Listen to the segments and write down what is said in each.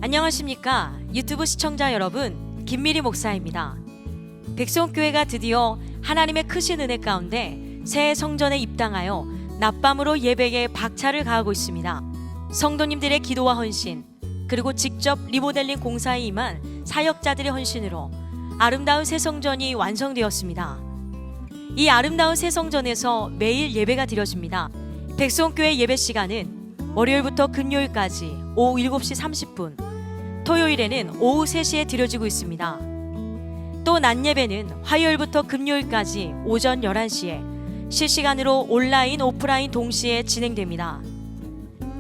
안녕하십니까 유튜브 시청자 여러분, 김미리 목사입니다. 백성교회가 드디어 하나님의 크신 은혜 가운데 새 성전에 입당하여 낮밤으로 예배에 박차를 가하고 있습니다. 성도님들의 기도와 헌신, 그리고 직접 리모델링 공사에 임한 사역자들의 헌신으로 아름다운 새 성전이 완성되었습니다. 이 아름다운 새 성전에서 매일 예배가 드려집니다. 백성교회 예배 시간은 월요일부터 금요일까지 오후 7시 30분, 토요일에는 오후 3시에 드려지고 있습니다. 또 낮 예배는 화요일부터 금요일까지 오전 11시에 실시간으로 온라인, 오프라인 동시에 진행됩니다.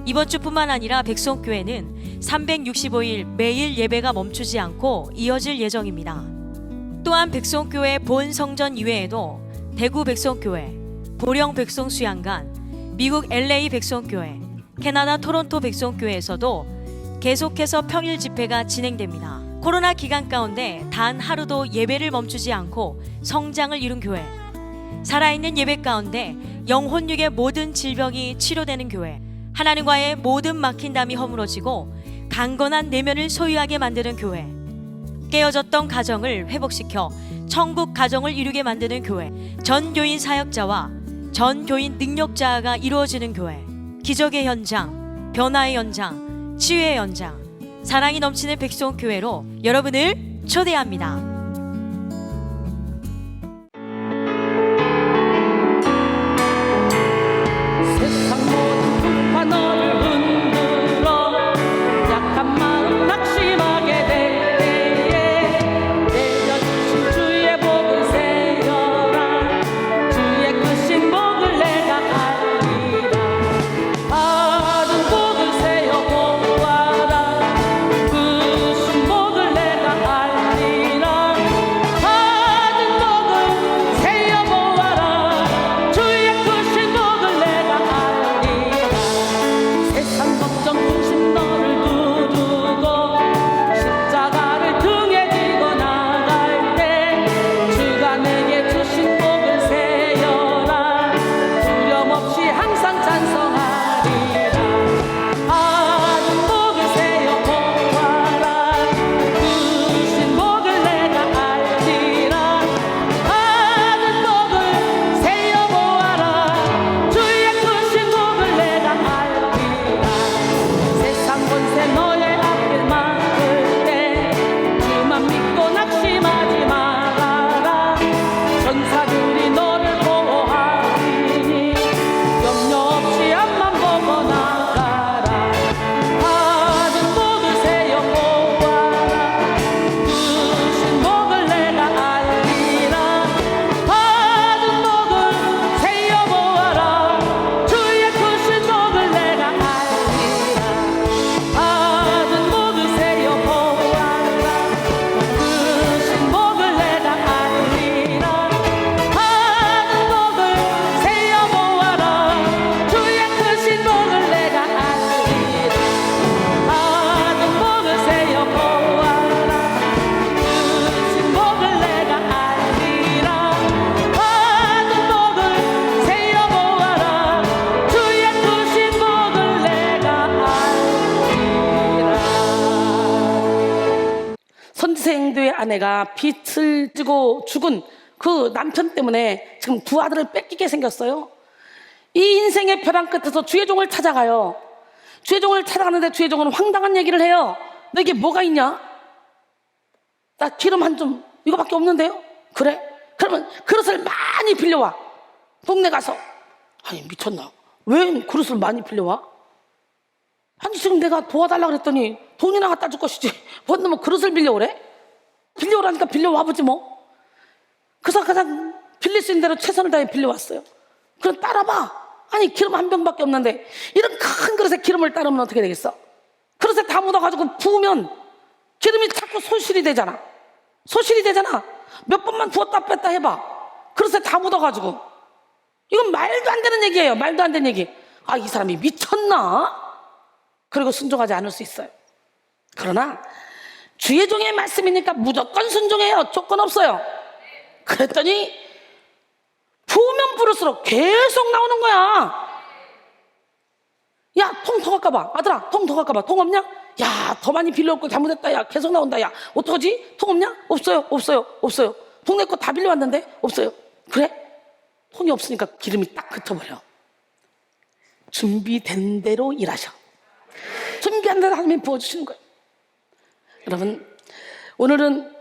이번 주뿐만 아니라 백성교회는 365일 매일 예배가 멈추지 않고 이어질 예정입니다. 또한 백성교회 본 성전 이외에도 대구 백성교회, 보령 백성수양관, 미국 LA 백성교회, 캐나다 토론토 백성교회에서도 계속해서 평일 집회가 진행됩니다. 코로나 기간 가운데 단 하루도 예배를 멈추지 않고 성장을 이룬 교회, 살아있는 예배 가운데 영혼육의 모든 질병이 치료되는 교회, 하나님과의 모든 막힌담이 허물어지고 강건한 내면을 소유하게 만드는 교회, 깨어졌던 가정을 회복시켜 천국 가정을 이루게 만드는 교회, 전 교인 사역자와 전 교인 능력자가 이루어지는 교회, 기적의 현장, 변화의 현장, 치유의 현장, 사랑이 넘치는 백성교회로 여러분을 초대합니다. 세상 모든 풍파 너를 흔들어 약한 마음 낙심하게 될 때에 내려주신 주의 복을 세어라. 주의 크신 복을 내가 알리라. 받은 복을 세어 보아라. 크신 복을 내가 알리라. 받은 복을 세어 보아라. 주의 크신 복을 내가 알리라. 세상 걱정 중심 너를 두르고 십자가를 등에 지고 나갈 때 주가 내게 주신 복을 세어라. 두려움 없이 항상 찬송하리라. 받은 복을 세어 보아라. 크신 복을 내가 알리라. 받은 복을 세어 보아라. 주의 크신 복을 내가 알리라. 세상 권세 너의 앞길 막을 때 주만 믿고 낙심하지 말아라. 전사들이 너를 보호하리니 염려 없이 앞만 보고 나가라. 받은 복을 세어 보아라. 크신 복을 내가 알리라. 받은 복을 세어 보아라. 주의 크신 복을 내가 알리라. 받은 복을 세어 보아라. 크신 복을 내가 알리라. 받은 복을 세어 보아라. 주의 크신 복을 내가 알리라. 받은 복을 세어 보아라. 크신 복을 내가 알리라. 받은 복을 세어 보아라. 주의 크신 복을 내가 알리라. 선지생도의 아내가 빚을 지고 죽은 그 남편 때문에 지금 두 아들을 뺏기게 생겼어요. 이 인생의 벼랑 끝에서 주의 종을 찾아가요. 주의 종을 찾아가는데 주의 종은 황당한 얘기를 해요. 너에게 뭐가 있냐? 나 기름 한 좀 이거밖에 없는데요? 그래? 그러면 그릇을 많이 빌려와. 동네 가서. 아니 미쳤나? 왜 그릇을 많이 빌려와? 아니 지금 내가 도와달라고 그랬더니 돈이나 갖다 줄 것이지 뭔 놈은 그릇을 빌려오래? 빌려오라니까 빌려와보지 뭐. 그래서 가장 빌릴 수 있는 대로 최선을 다해 빌려왔어요. 그럼 따라봐. 아니 기름 한 병밖에 없는데 이런 큰 그릇에 기름을 따르면 어떻게 되겠어? 그릇에 다 묻어가지고 부으면 기름이 자꾸 소실이 되잖아. 소실이 되잖아. 몇 번만 부었다 뺐다 해봐. 그릇에 다 묻어가지고. 이건 말도 안 되는 얘기예요. 말도 안 되는 얘기. 아, 이 사람이 미쳤나? 그리고 순종하지 않을 수 있어요. 그러나 주의 종의 말씀이니까 무조건 순종해요. 조건 없어요. 그랬더니 부으면 부를수록 계속 나오는 거야. 야, 통 더 갈까 봐. 아들아, 통 더 갈까 봐. 통 없냐? 야, 더 많이 빌려올 걸 잘못했다. 야, 계속 나온다. 야, 어떡하지? 통 없냐? 없어요. 없어요. 없어요. 동네 거 다 빌려왔는데 없어요. 그래? 통이 없으니까 기름이 딱 그쳐버려. 준비된 대로 일하셔. 준비한 대로 하나님이 부어주시는 거예요. 여러분, 오늘은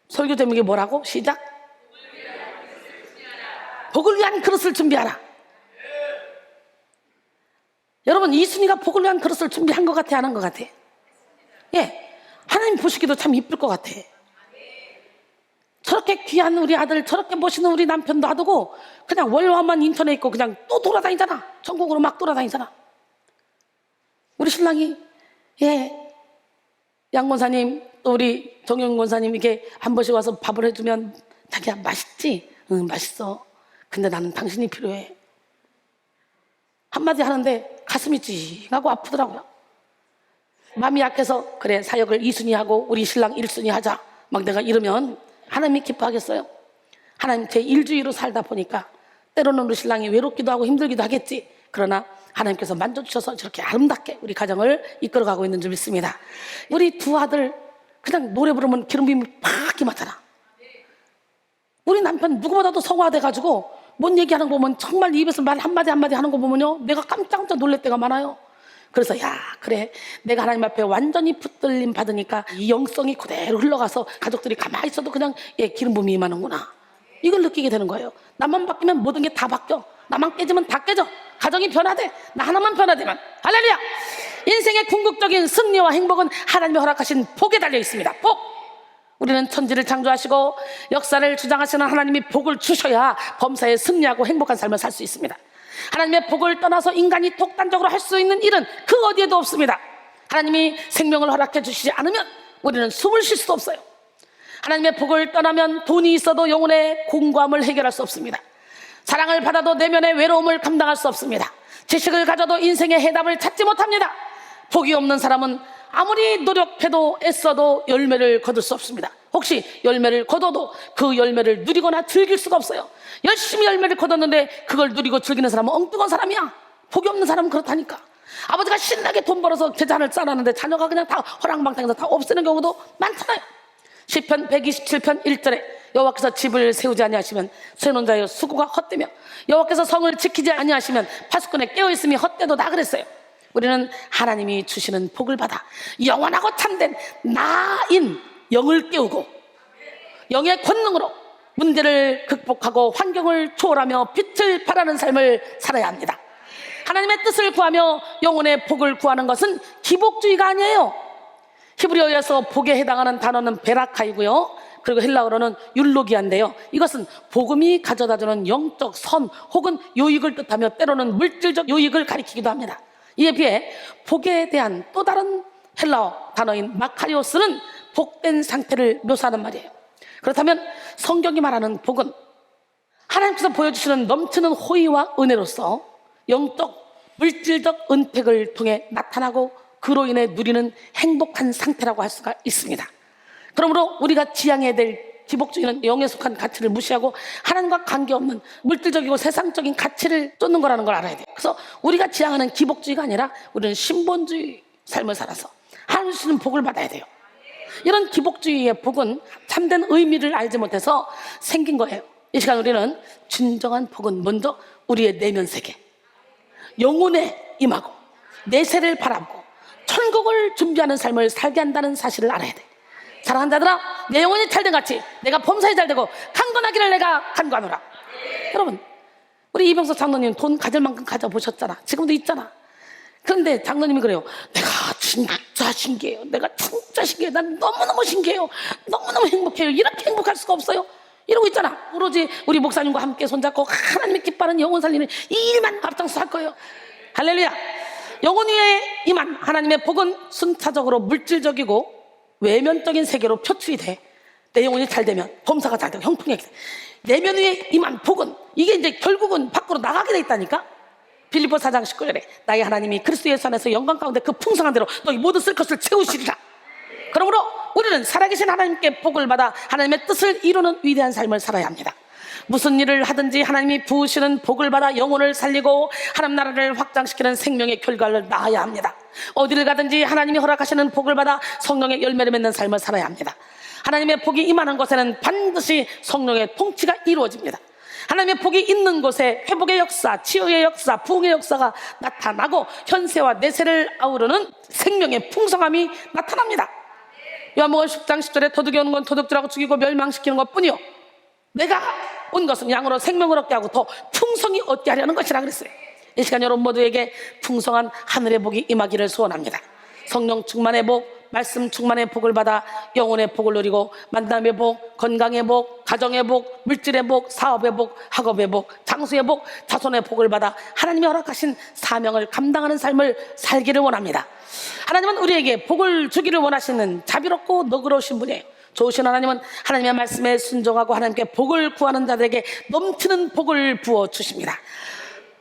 설교 제목이 뭐라고? 시작. 복을 위한 그릇을 준비하라. 여러분, 이순이가 복을 위한 그릇을 준비한 것 같아, 안 한 것 같아? 예, 하나님 보시기도 참 이쁠 것 같아. 저렇게 귀한 우리 아들, 저렇게 멋있는 우리 남편 놔두고 그냥 월화만 인터넷 있고 그냥 또 돌아다니잖아. 전국으로 막 돌아다니잖아. 우리 신랑이, 예, 양 권사님, 또 우리 정영 권사님 이렇게 한 번씩 와서 밥을 해주면 자기야, 맛있지? 응, 맛있어. 근데 나는 당신이 필요해. 한마디 하는데 가슴이 찡하고 아프더라고요. 마음이 약해서 그래, 사역을 2순위 하고 우리 신랑 1순위 하자 막 내가 이러면 하나님이 기뻐하겠어요? 하나님 제 일주의로 살다 보니까 때로는 우리 신랑이 외롭기도 하고 힘들기도 하겠지. 그러나 하나님께서 만져주셔서 저렇게 아름답게 우리 가정을 이끌어가고 있는 줄 믿습니다. 우리 두 아들 그냥 노래 부르면 기름빔이 팍 임하잖아. 우리 남편 누구보다도 성화돼가지고 뭔 얘기하는 거 보면 정말 입에서 말 한마디 한마디 하는 거 보면요, 내가 깜짝깜짝 놀랄 때가 많아요. 그래서 야, 그래, 내가 하나님 앞에 완전히 붙들림 받으니까 이 영성이 그대로 흘러가서 가족들이 가만히 있어도 그냥 기름 부음이 임하는구나, 이걸 느끼게 되는 거예요. 나만 바뀌면 모든 게 다 바뀌어. 나만 깨지면 다 깨져. 가정이 변화돼. 나 하나만 변화되면. 할렐루야. 인생의 궁극적인 승리와 행복은 하나님이 허락하신 복에 달려 있습니다. 복. 우리는 천지를 창조하시고 역사를 주장하시는 하나님이 복을 주셔야 범사에 승리하고 행복한 삶을 살 수 있습니다. 하나님의 복을 떠나서 인간이 독단적으로 할 수 있는 일은 그 어디에도 없습니다. 하나님이 생명을 허락해 주시지 않으면 우리는 숨을 쉴 수도 없어요. 하나님의 복을 떠나면 돈이 있어도 영혼의 공고함을 해결할 수 없습니다. 사랑을 받아도 내면의 외로움을 감당할 수 없습니다. 지식을 가져도 인생의 해답을 찾지 못합니다. 복이 없는 사람은 아무리 노력해도 애써도 열매를 거둘 수 없습니다. 혹시 열매를 거둬도 그 열매를 누리거나 즐길 수가 없어요. 열심히 열매를 거뒀는데 그걸 누리고 즐기는 사람은 엉뚱한 사람이야. 복이 없는 사람은 그렇다니까. 아버지가 신나게 돈 벌어서 재산을 쌓아놨는데 자녀가 그냥 다 허랑방탕해서 다 없애는 경우도 많잖아요. 시편 127편 1절에 여호와께서 집을 세우지 아니하시면 세우는 자의 수고가 헛되며 여호와께서 성을 지키지 아니하시면 파수꾼의 깨어있음이 헛되도다 그랬어요. 우리는 하나님이 주시는 복을 받아 영원하고 참된 나인 영을 깨우고 영의 권능으로 문제를 극복하고 환경을 초월하며 빛을 발하는 삶을 살아야 합니다. 하나님의 뜻을 구하며 영혼의 복을 구하는 것은 기복주의가 아니에요. 히브리어에서 복에 해당하는 단어는 베라카이고요, 그리고 헬라어로는 율로기아인데요, 이것은 복음이 가져다주는 영적 선 혹은 요익을 뜻하며 때로는 물질적 요익을 가리키기도 합니다. 이에 비해 복에 대한 또 다른 헬라어 단어인 마카리오스는 복된 상태를 묘사하는 말이에요. 그렇다면 성경이 말하는 복은 하나님께서 보여주시는 넘치는 호의와 은혜로서 영적 물질적 은택을 통해 나타나고 그로 인해 누리는 행복한 상태라고 할 수가 있습니다. 그러므로 우리가 지향해야 될 기복주의는 영에 속한 가치를 무시하고 하나님과 관계없는 물질적이고 세상적인 가치를 쫓는 거라는 걸 알아야 돼요. 그래서 우리가 지향하는 기복주의가 아니라 우리는 신본주의 삶을 살아서 하나님 주시는 복을 받아야 돼요. 이런 기복주의의 복은 참된 의미를 알지 못해서 생긴 거예요. 이 시간 우리는 진정한 복은 먼저 우리의 내면 세계, 영혼에 임하고 내세를 바라보고 천국을 준비하는 삶을 살게 한다는 사실을 알아야 돼. 사랑하는 자들아, 내 영혼이 잘된 같이 내가 범사에 잘되고 강건하기를 내가 간구하노라. 여러분, 우리 이병석 장로님 돈 가질 만큼 가져보셨잖아. 지금도 있잖아. 그런데 장로님이 그래요. 내가 진짜 신기해요. 내가 진짜 신기해요. 난 너무너무 신기해요. 너무너무 행복해요. 이렇게 행복할 수가 없어요. 이러고 있잖아. 오로지 우리 목사님과 함께 손잡고 하나님의 기뻐하는 영혼 살리는 이 일만 앞장서 할 거예요. 할렐루야. 영혼 위에 임한 하나님의 복은 순차적으로 물질적이고 외면적인 세계로 표출이 돼. 내 영혼이 잘 되면 범사가 잘 되고 형통하게 돼. 내면 위에 임한 복은 이게 이제 결국은 밖으로 나가게 돼 있다니까. 빌립보 4장 19절에 나의 하나님이 그리스도 예수 안에서 영광 가운데 그 풍성한 대로 너희 모든 쓸 것을 채우시리라. 그러므로 우리는 살아계신 하나님께 복을 받아 하나님의 뜻을 이루는 위대한 삶을 살아야 합니다. 무슨 일을 하든지 하나님이 부으시는 복을 받아 영혼을 살리고 하나님 나라를 확장시키는 생명의 결과를 낳아야 합니다. 어디를 가든지 하나님이 허락하시는 복을 받아 성령의 열매를 맺는 삶을 살아야 합니다. 하나님의 복이 임하는 곳에는 반드시 성령의 통치가 이루어집니다. 하나님의 복이 있는 곳에 회복의 역사, 치유의 역사, 부흥의 역사가 나타나고 현세와 내세를 아우르는 생명의 풍성함이 나타납니다. 요한복음 10장 10절에 도둑이 오는 건 도둑질하고 죽이고 멸망시키는 것뿐이요 내가 온 것은 양으로 생명을 얻게 하고 더 풍성히 얻게 하려는 것이라 그랬어요. 이 시간 여러분 모두에게 풍성한 하늘의 복이 임하기를 소원합니다. 성령 충만의 복, 말씀 충만의 복을 받아 영혼의 복을 누리고 만남의 복, 건강의 복, 가정의 복, 물질의 복, 사업의 복, 학업의 복, 장수의 복, 자손의 복을 받아 하나님이 허락하신 사명을 감당하는 삶을 살기를 원합니다. 하나님은 우리에게 복을 주기를 원하시는 자비롭고 너그러우신 분이에요. 좋으신 하나님은 하나님의 말씀에 순종하고 하나님께 복을 구하는 자들에게 넘치는 복을 부어주십니다.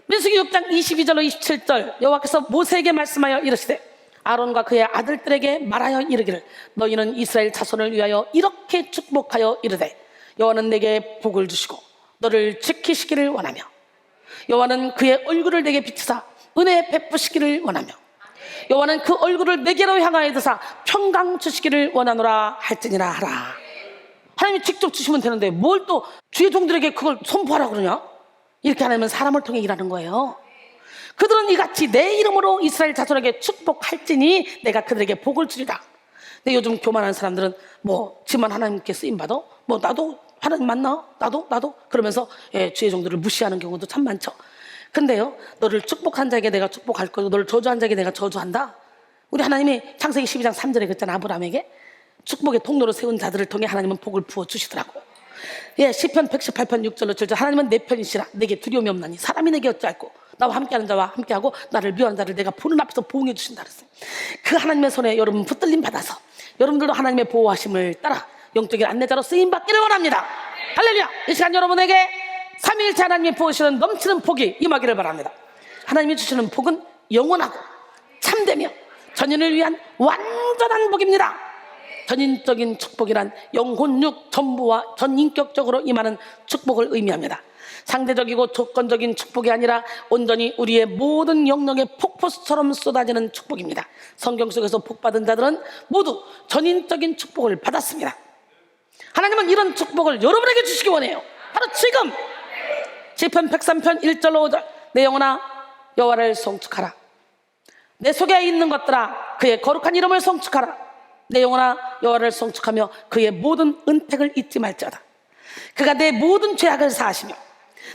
민수기 6장 22절로 27절 여호와께서 모세에게 말씀하여 이르시되 아론과 그의 아들들에게 말하여 이르기를 너희는 이스라엘 자손을 위하여 이렇게 축복하여 이르되 여호와는 내게 복을 주시고 너를 지키시기를 원하며 여호와는 그의 얼굴을 내게 비추사 은혜 베푸시기를 원하며 여호와는 그 얼굴을 내게로 향하여 드사 평강 주시기를 원하노라 할지니라 하라. 하나님이 직접 주시면 되는데 뭘 또 주의 종들에게 그걸 선포하라 그러냐? 이렇게 하나님은 사람을 통해 일하는 거예요. 그들은 이같이 내 이름으로 이스라엘 자손에게 축복할지니 내가 그들에게 복을 주리라. 근데 요즘 교만한 사람들은 뭐 지만 하나님께 쓰임받아? 뭐 나도 하나님 만나? 나도? 그러면서 주의 종들을 무시하는 경우도 참 많죠. 근데요 너를 축복한 자에게 내가 축복할 거고 너를 저주한 자에게 내가 저주한다. 우리 하나님이 창세기 12장 3절에 그랬잖아. 아브라함에게 축복의 통로로 세운 자들을 통해 하나님은 복을 부어주시더라고. 시편 118편 6절로 7절 하나님은 내 편이시라 내게 두려움이 없나니 사람이 내게 어찌할꼬 나와 함께하는 자와 함께하고 나를 미워하는 자를 내가 보는 앞에서 보응해 주신다 그랬어요. 그 하나님의 손에 여러분 붙들림 받아서 여러분들도 하나님의 보호하심을 따라 영적인 안내자로 쓰임받기를 원합니다. 할렐루야. 이 시간 여러분에게 삼위일체 하나님이 부으시는 넘치는 복이 임하기를 바랍니다. 하나님이 주시는 복은 영원하고 참되며 전인을 위한 완전한 복입니다. 전인적인 축복이란 영혼, 육, 전부와 전인격적으로 임하는 축복을 의미합니다. 상대적이고 조건적인 축복이 아니라 온전히 우리의 모든 영역에 폭포수처럼 쏟아지는 축복입니다. 성경 속에서 복받은 자들은 모두 전인적인 축복을 받았습니다. 하나님은 이런 축복을 여러분에게 주시기 원해요. 바로 지금 시편 103편 1절로 5절 내 영혼아 여호와를 송축하라. 내 속에 있는 것들아 그의 거룩한 이름을 송축하라. 내 영혼아 여호와를 송축하며 그의 모든 은택을 잊지 말지어다. 그가 내 모든 죄악을 사하시며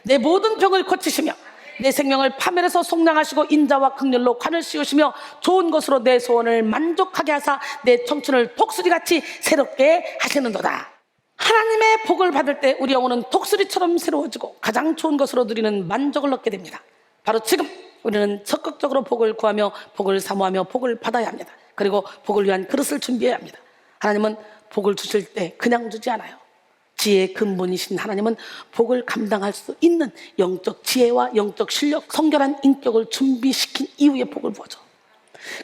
내 모든 병을 고치시며 내 생명을 파멸해서 속량하시고 인자와 긍휼로 관을 씌우시며 좋은 것으로 내 소원을 만족하게 하사 내 청춘을 독수리같이 새롭게 하시는도다. 하나님의 복을 받을 때 우리 영혼은 독수리처럼 새로워지고 가장 좋은 것으로 누리는 만족을 얻게 됩니다. 바로 지금 우리는 적극적으로 복을 구하며 복을 사모하며 복을 받아야 합니다. 그리고 복을 위한 그릇을 준비해야 합니다. 하나님은 복을 주실 때 그냥 주지 않아요. 지혜의 근본이신 하나님은 복을 감당할 수 있는 영적 지혜와 영적 실력, 성결한 인격을 준비시킨 이후에 복을 부어줘.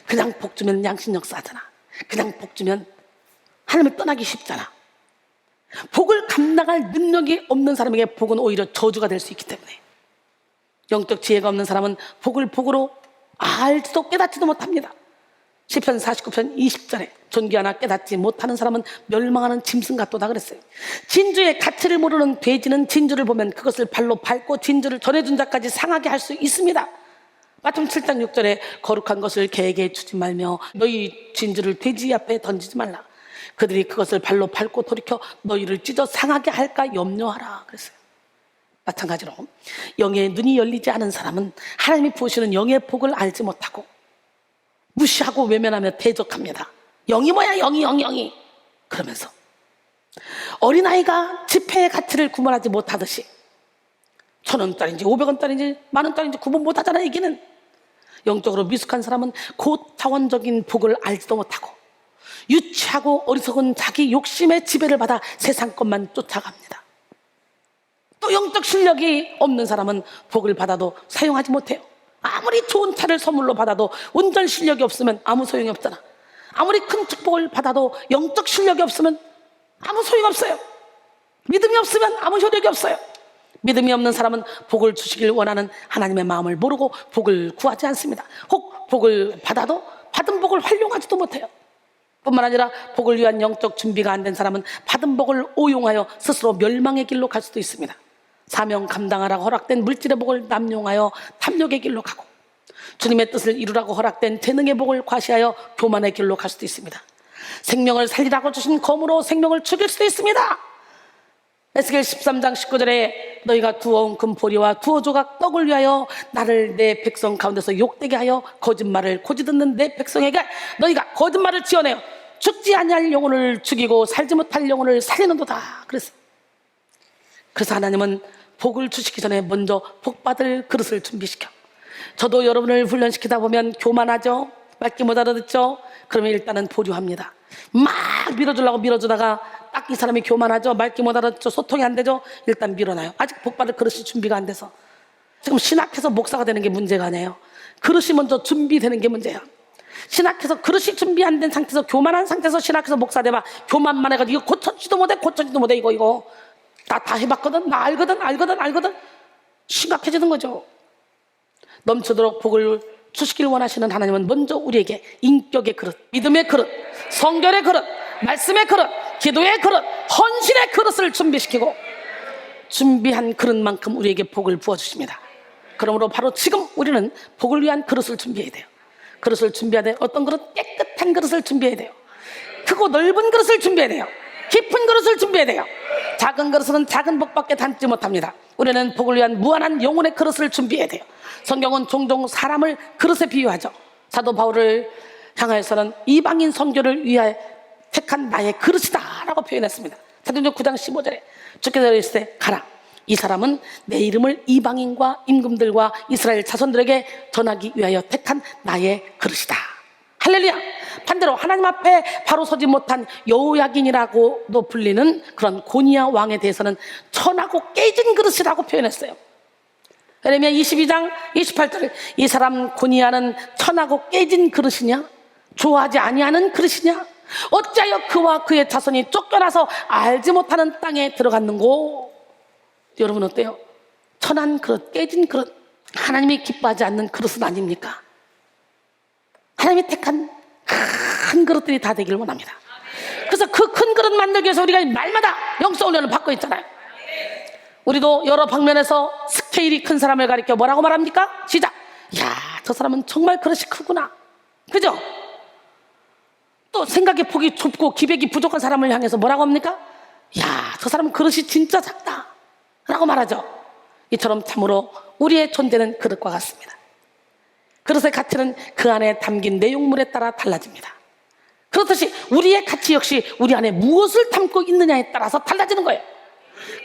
그냥 복 주면 양심력 싸잖아. 그냥 복 주면 하나님을 떠나기 쉽잖아. 복을 감당할 능력이 없는 사람에게 복은 오히려 저주가 될 수 있기 때문에 영적 지혜가 없는 사람은 복을 복으로 알지도 깨닫지도 못합니다. 시편 49편 20절에 존귀하나 깨닫지 못하는 사람은 멸망하는 짐승 같도다 그랬어요. 진주의 가치를 모르는 돼지는 진주를 보면 그것을 발로 밟고 진주를 전해준 자까지 상하게 할 수 있습니다. 마태복음 7장 6절에 거룩한 것을 개에게 주지 말며 너희 진주를 돼지 앞에 던지지 말라. 그들이 그것을 발로 밟고 돌이켜 너희를 찢어 상하게 할까 염려하라 그랬어요. 마찬가지로 영의 눈이 열리지 않은 사람은 하나님이 부으시는 영의 복을 알지 못하고 무시하고 외면하며 대적합니다. 영이 뭐야 영이 그러면서 어린아이가 지폐의 가치를 구분하지 못하듯이 1,000원짜리인지 500원짜리인지 만원짜리인지 구분 못하잖아. 얘기는 영적으로 미숙한 사람은 고차원적인 복을 알지도 못하고 유치하고 어리석은 자기 욕심의 지배를 받아 세상 것만 쫓아갑니다. 또 영적 실력이 없는 사람은 복을 받아도 사용하지 못해요. 아무리 좋은 차를 선물로 받아도 운전 실력이 없으면 아무 소용이 없잖아. 아무리 큰 축복을 받아도 영적 실력이 없으면 아무 소용이 없어요. 믿음이 없으면 아무 효력이 없어요. 믿음이 없는 사람은 복을 주시길 원하는 하나님의 마음을 모르고 복을 구하지 않습니다. 혹 복을 받아도 받은 복을 활용하지도 못해요. 뿐만 아니라 복을 위한 영적 준비가 안 된 사람은 받은 복을 오용하여 스스로 멸망의 길로 갈 수도 있습니다. 사명 감당하라고 허락된 물질의 복을 남용하여 탐욕의 길로 가고, 주님의 뜻을 이루라고 허락된 재능의 복을 과시하여 교만의 길로 갈 수도 있습니다. 생명을 살리라고 주신 검으로 생명을 죽일 수도 있습니다. 에스겔 13장 19절에 너희가 두어온 금보리와 두어 조각 떡을 위하여 나를 내 백성 가운데서 욕되게 하여 거짓말을 고지듣는 내 백성에게 너희가 거짓말을 지어내어 죽지 아니할 영혼을 죽이고 살지 못할 영혼을 살리는도다. 그래서 하나님은 복을 주시기 전에 먼저 복받을 그릇을 준비시켜. 저도 여러분을 훈련시키다 보면 교만하죠. 말귀 못 알아듣죠. 그러면 일단은 보류합니다. 막 밀어주려고 밀어주다가 딱 이 사람이 교만하죠. 말귀 못 알아듣죠. 소통이 안 되죠. 일단 밀어놔요. 아직 복받을 그릇이 준비가 안 돼서. 지금 신학해서 목사가 되는 게 문제가 아니에요. 그릇이 먼저 준비되는 게 문제예요. 신학해서 그릇이 준비 안 된 상태에서, 교만한 상태에서 신학해서 목사 돼봐. 교만만 해가지고 이거 고쳐지도 못해 이거 다 해봤거든. 나 알거든. 심각해지는 거죠. 넘치도록 복을 주시길 원하시는 하나님은 먼저 우리에게 인격의 그릇, 믿음의 그릇, 성결의 그릇, 말씀의 그릇, 기도의 그릇, 헌신의 그릇을 준비시키고, 준비한 그릇만큼 우리에게 복을 부어주십니다. 그러므로 바로 지금 우리는 복을 위한 그릇을 준비해야 돼요. 그릇을 준비해야 돼요. 어떤 그릇? 깨끗한 그릇을 준비해야 돼요. 크고 넓은 그릇을 준비해야 돼요. 깊은 그릇을 준비해야 돼요. 작은 그릇은 작은 복밖에 담지 못합니다. 우리는 복을 위한 무한한 영혼의 그릇을 준비해야 돼요. 성경은 종종 사람을 그릇에 비유하죠. 사도 바울을 향하여서는 이방인 선교를 위하여 택한 나의 그릇이다 라고 표현했습니다. 사도행전 9장 15절에 주께서 이르시되 가라, 이 사람은 내 이름을 이방인과 임금들과 이스라엘 자손들에게 전하기 위하여 택한 나의 그릇이다. 할렐루야. 반대로 하나님 앞에 바로 서지 못한 여호야긴이라고도 불리는 그런 고니야 왕에 대해서는 천하고 깨진 그릇이라고 표현했어요. 예레미야 22장 28절, 이 사람 고니야는 천하고 깨진 그릇이냐? 좋아하지 아니하는 그릇이냐? 어찌하여 그와 그의 자손이 쫓겨나서 알지 못하는 땅에 들어갔는고? 여러분 어때요? 천한 그릇, 깨진 그릇, 하나님이 기뻐하지 않는 그릇은 아닙니까? 하나님이 택한 큰 그릇들이 다 되기를 원합니다. 그래서 그 큰 그릇 만들기 위해서 우리가 날마다 영성훈련을 받고 있잖아요. 우리도 여러 방면에서 스케일이 큰 사람을 가리켜 뭐라고 말합니까? 시작. 야, 저 사람은 정말 그릇이 크구나. 그죠? 또 생각의 폭이 좁고 기백이 부족한 사람을 향해서 뭐라고 합니까? 야, 저 사람은 그릇이 진짜 작다 라고 말하죠. 이처럼 참으로 우리의 존재는 그릇과 같습니다. 그릇의 가치는 그 안에 담긴 내용물에 따라 달라집니다. 그렇듯이 우리의 가치 역시 우리 안에 무엇을 담고 있느냐에 따라서 달라지는 거예요.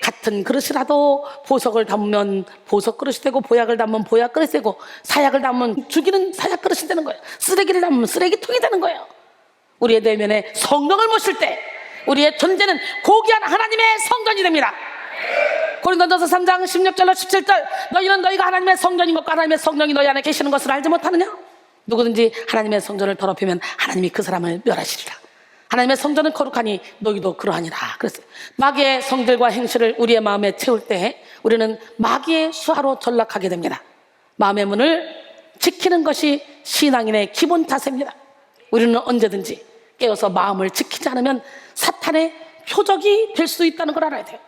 같은 그릇이라도 보석을 담으면 보석 그릇이 되고, 보약을 담으면 보약 그릇이 되고, 사약을 담으면 죽이는 사약 그릇이 되는 거예요. 쓰레기를 담으면 쓰레기통이 되는 거예요. 우리의 내면에 성령을 모실 때 우리의 존재는 고귀한 하나님의 성전이 됩니다. 고린도전서 3장 16절로 17절, 너희는 너희가 하나님의 성전인 것과 하나님의 성령이 너희 안에 계시는 것을 알지 못하느냐? 누구든지 하나님의 성전을 더럽히면 하나님이 그 사람을 멸하시리라. 하나님의 성전은 거룩하니 너희도 그러하니라. 그랬어요. 마귀의 성질과 행실을 우리의 마음에 채울 때 우리는 마귀의 수하로 전락하게 됩니다. 마음의 문을 지키는 것이 신앙인의 기본 자세입니다. 우리는 언제든지 깨어서 마음을 지키지 않으면 사탄의 표적이 될 수 있다는 걸 알아야 돼요.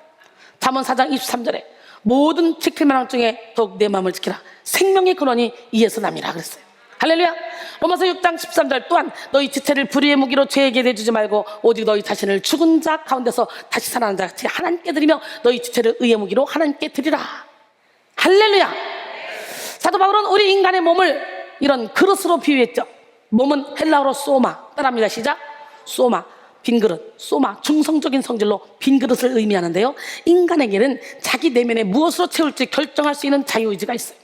잠언 4장 23절에 모든 지킬 만한 중에 더욱 내 마음을 지키라. 생명의 근원이 이에서 남이라 그랬어요. 할렐루야. 로마서 6장 13절 또한 너희 지체를 불의의 무기로 죄에게 내주지 말고 오직 너희 자신을 죽은 자 가운데서 다시 살아난 자 같이 하나님께 드리며 너희 지체를 의의 무기로 하나님께 드리라. 할렐루야. 사도 바울은 우리 인간의 몸을 이런 그릇으로 비유했죠. 몸은 헬라어로 소마, 따라합니다. 시작. 소마, 빈 그릇, 소마, 중성적인 성질로 빈 그릇을 의미하는데요, 인간에게는 자기 내면에 무엇으로 채울지 결정할 수 있는 자유의지가 있어요.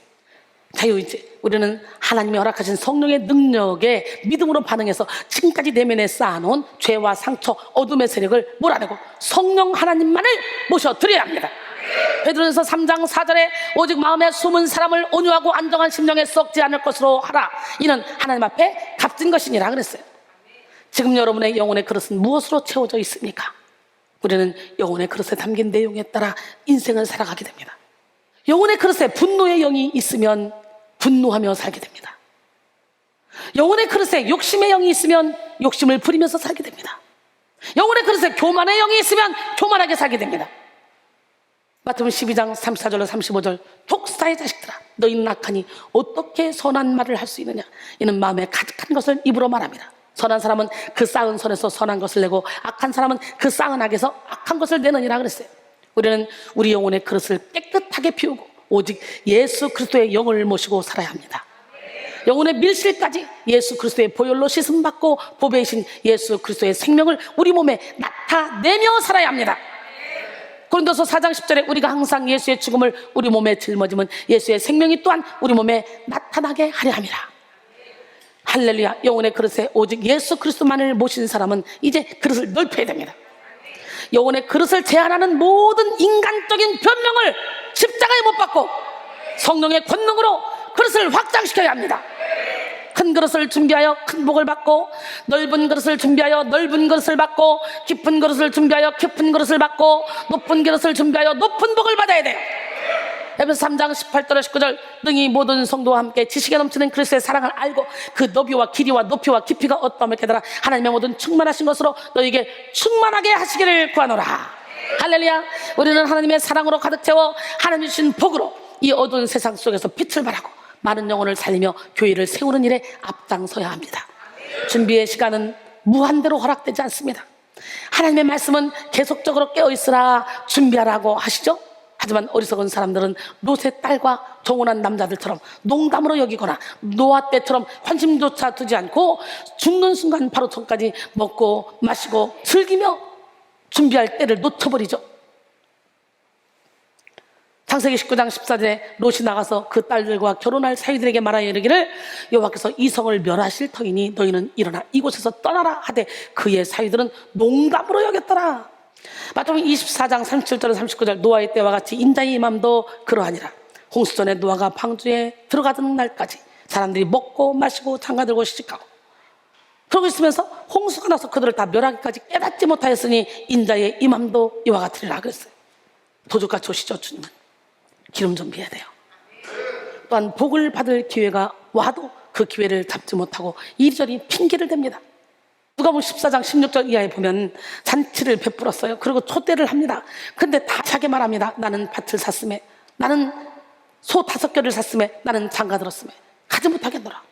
자유의지. 우리는 하나님이 허락하신 성령의 능력에 믿음으로 반응해서 지금까지 내면에 쌓아놓은 죄와 상처, 어둠의 세력을 몰아내고 성령 하나님만을 모셔드려야 합니다. 베드로전서 3장 4절에 오직 마음에 숨은 사람을 온유하고 안정한 심령에 썩지 않을 것으로 하라. 이는 하나님 앞에 값진 것이니라 그랬어요. 지금 여러분의 영혼의 그릇은 무엇으로 채워져 있습니까? 우리는 영혼의 그릇에 담긴 내용에 따라 인생을 살아가게 됩니다. 영혼의 그릇에 분노의 영이 있으면 분노하며 살게 됩니다. 영혼의 그릇에 욕심의 영이 있으면 욕심을 부리면서 살게 됩니다. 영혼의 그릇에 교만의 영이 있으면 교만하게 살게 됩니다. 마태복음 12장 34절로 35절, 독사의 자식들아, 너희는 악하니 어떻게 선한 말을 할 수 있느냐? 이는 마음에 가득한 것을 입으로 말합니다. 선한 사람은 그 쌓은 선에서 선한 것을 내고 악한 사람은 그 쌓은 악에서 악한 것을 내느니라 그랬어요. 우리는 우리 영혼의 그릇을 깨끗하게 비우고 오직 예수 그리스도의 영을 모시고 살아야 합니다. 영혼의 밀실까지 예수 그리스도의 보혈로 씻음받고 보배이신 예수 그리스도의 생명을 우리 몸에 나타내며 살아야 합니다. 고린도서 4장 10절에 우리가 항상 예수의 죽음을 우리 몸에 짊어지면 예수의 생명이 또한 우리 몸에 나타나게 하려 함이라. 할렐루야. 영혼의 그릇에 오직 예수 그리스도만을 모신 사람은 이제 그릇을 넓혀야 됩니다. 영혼의 그릇을 제한하는 모든 인간적인 변명을 십자가에 못 박고 성령의 권능으로 그릇을 확장시켜야 합니다. 큰 그릇을 준비하여 큰 복을 받고, 넓은 그릇을 준비하여 넓은 그릇을 받고, 깊은 그릇을 준비하여 깊은 그릇을 받고, 높은 그릇을 준비하여 높은 복을 받아야 돼요. 에베소 3장 18절에 19절, 능히 모든 성도와 함께 지식에 넘치는 그리스도의 사랑을 알고 그 너비와 길이와 높이와 깊이가 어떠함을 깨달아 하나님의 모든 충만하신 것으로 너에게 충만하게 하시기를 구하노라. 할렐루야. 우리는 하나님의 사랑으로 가득 채워 하나님 주신 복으로 이 어두운 세상 속에서 빛을 발하고 많은 영혼을 살리며 교회를 세우는 일에 앞장서야 합니다. 준비의 시간은 무한대로 허락되지 않습니다. 하나님의 말씀은 계속적으로 깨어있으라 준비하라고 하시죠. 하지만 어리석은 사람들은 롯의 딸과 정혼한 남자들처럼 농담으로 여기거나 노아 때처럼 관심조차 두지 않고 죽는 순간 바로 전까지 먹고 마시고 즐기며 준비할 때를 놓쳐버리죠. 창세기 19장 14절에 롯이 나가서 그 딸들과 결혼할 사위들에게 말하여 이르기를 여호와께서 이 성을 멸하실 터이니 너희는 일어나 이곳에서 떠나라 하되 그의 사위들은 농담으로 여겼더라. 마태복음 24장 37절에 39절, 노아의 때와 같이 인자의 임함도 그러하니라. 홍수 전에 노아가 방주에 들어가던 날까지 사람들이 먹고 마시고 장가들고 시집가고 그러고 있으면서 홍수가 나서 그들을 다 멸하기까지 깨닫지 못하였으니 인자의 임함도 이와 같으리라 그랬어요. 도적같이 오시죠. 주님은 기름 준비해야 돼요. 또한 복을 받을 기회가 와도 그 기회를 잡지 못하고 이리저리 핑계를 댑니다. 누가복음 14장 16절 이하에 보면 잔치를 베풀었어요. 그리고 초대를 합니다. 근데 다 자기 말합니다. 나는 밭을 샀음에, 나는 소 5개를 샀음에, 나는 장가 들었음에 가지 못하겠노라.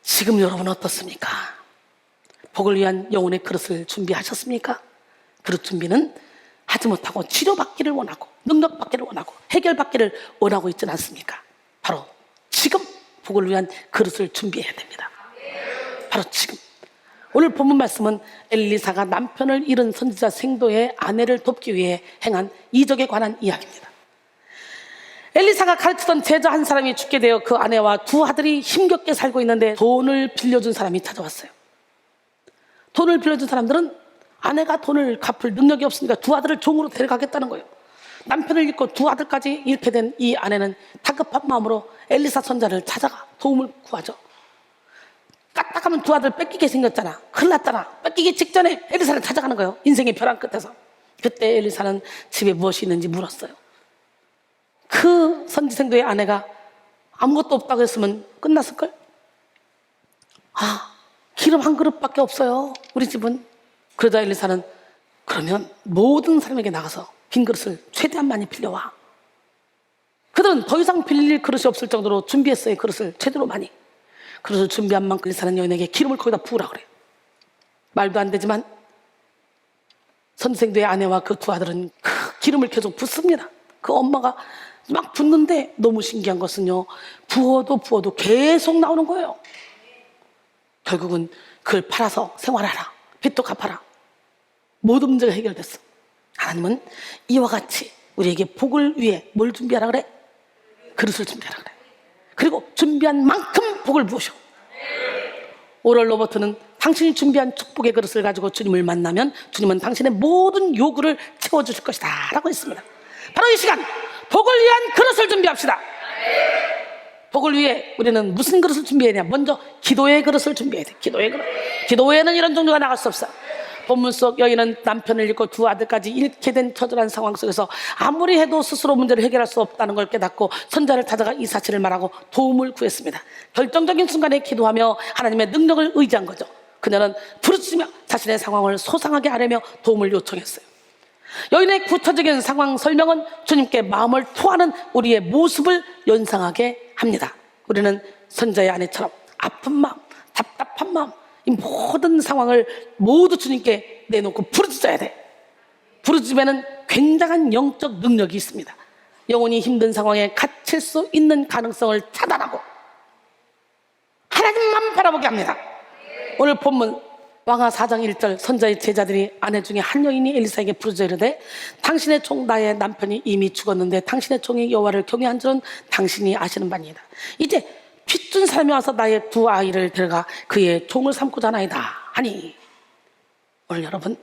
지금 여러분 어떻습니까? 복을 위한 영혼의 그릇을 준비하셨습니까? 그릇 준비는 하지 못하고 치료받기를 원하고 능력받기를 원하고 해결받기를 원하고 있지는 않습니까? 바로 지금 복을 위한 그릇을 준비해야 됩니다. 바로 지금. 오늘 본문 말씀은 엘리사가 남편을 잃은 선지자 생도의 아내를 돕기 위해 행한 이적에 관한 이야기입니다. 엘리사가 가르치던 제자 한 사람이 죽게 되어 그 아내와 두 아들이 힘겹게 살고 있는데 돈을 빌려준 사람이 찾아왔어요. 돈을 빌려준 사람들은 아내가 돈을 갚을 능력이 없으니까 두 아들을 종으로 데려가겠다는 거예요. 남편을 잃고 두 아들까지 잃게 된 이 아내는 다급한 마음으로 엘리사 선자를 찾아가 도움을 구하죠. 까딱하면 두 아들 뺏기게 생겼잖아. 큰일 났잖아. 뺏기기 직전에 엘리사를 찾아가는 거예요. 인생의 벼랑 끝에서. 그때 엘리사는 집에 무엇이 있는지 물었어요. 그 선지생도의 아내가 아무것도 없다고 했으면 끝났을걸? 기름 한 그릇밖에 없어요. 우리 집은. 그러자 엘리사는 그러면 모든 사람에게 나가서 빈 그릇을 최대한 많이 빌려와. 그들은 더 이상 빌릴 그릇이 없을 정도로 준비했어요. 그릇을 제대로 많이. 그릇을 준비한 만큼 엘리사는 여인에게 기름을 거기다 부으라 그래. 말도 안 되지만 선생도의 아내와 그 두 아들은 그 기름을 계속 붓습니다. 그 엄마가 막 붓는데 너무 신기한 것은요, 부어도 계속 나오는 거예요. 결국은 그걸 팔아서 생활하라, 빚도 갚아라. 모든 문제가 해결됐어. 하나님은 이와 같이 우리에게 복을 위해 뭘 준비하라 그래? 그릇을 준비하라 그래. 그리고 준비한 만큼 복을 부으셔. 오럴 로버트는 당신이 준비한 축복의 그릇을 가지고 주님을 만나면 주님은 당신의 모든 요구를 채워주실 것이다 라고 했습니다. 바로 이 시간 복을 위한 그릇을 준비합시다. 복을 위해 우리는 무슨 그릇을 준비해야 되냐? 먼저 기도의 그릇을 준비해야 돼. 기도의 그릇. 기도에는 이런 종류가 나갈 수 없어. 본문 속 여인은 남편을 잃고 두 아들까지 잃게 된 처절한 상황 속에서 아무리 해도 스스로 문제를 해결할 수 없다는 걸 깨닫고 선자를 찾아가 이 사실을 말하고 도움을 구했습니다. 결정적인 순간에 기도하며 하나님의 능력을 의지한 거죠. 그녀는 부르짖으며 자신의 상황을 소상하게 아뢰며 도움을 요청했어요. 여인의 구체적인 상황 설명은 주님께 마음을 토하는 우리의 모습을 연상하게 합니다. 우리는 선자의 아내처럼 아픈 마음, 답답한 마음, 이 모든 상황을 모두 주님께 내놓고 부르짖어야 돼. 부르짖으면 굉장한 영적 능력이 있습니다. 영혼이 힘든 상황에 갇힐 수 있는 가능성을 차단하고 하나님만 바라보게 합니다. 오늘 본문 왕하 4장 1절 선자의 제자들이 아내 중에 한 여인이 엘리사에게 부르짖어 이르되 당신의 종 나의 남편이 이미 죽었는데 당신의 종이 여호와를 경외한 줄은 당신이 아시는 바니이다. 이제 핏준 사람이 와서 나의 두 아이를 데려가 그의 종을 삼고자 하나이다 하니, 오늘 여러분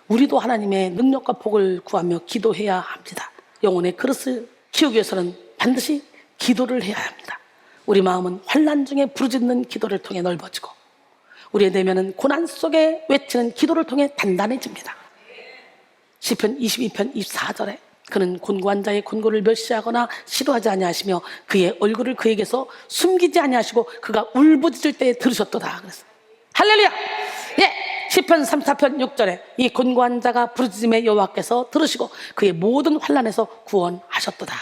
우리도 하나님의 능력과 복을 구하며 기도해야 합니다. 영혼의 그릇을 키우기 위해서는 반드시 기도를 해야 합니다. 우리 마음은 환난 중에 부르짖는 기도를 통해 넓어지고 우리의 내면은 고난 속에 외치는 기도를 통해 단단해집니다. 시편 22편 24절에 그는 곤고한 자의 곤고를 멸시하거나 싫어하지 아니하시며 그의 얼굴을 그에게서 숨기지 아니하시고 그가 울부짖을 때에 들으셨도다 그랬어요. 할렐루야. 예, 시편 34편 6절에 이 곤고한 자가 부르짖음에 여호와께서 들으시고 그의 모든 환난에서 구원하셨도다.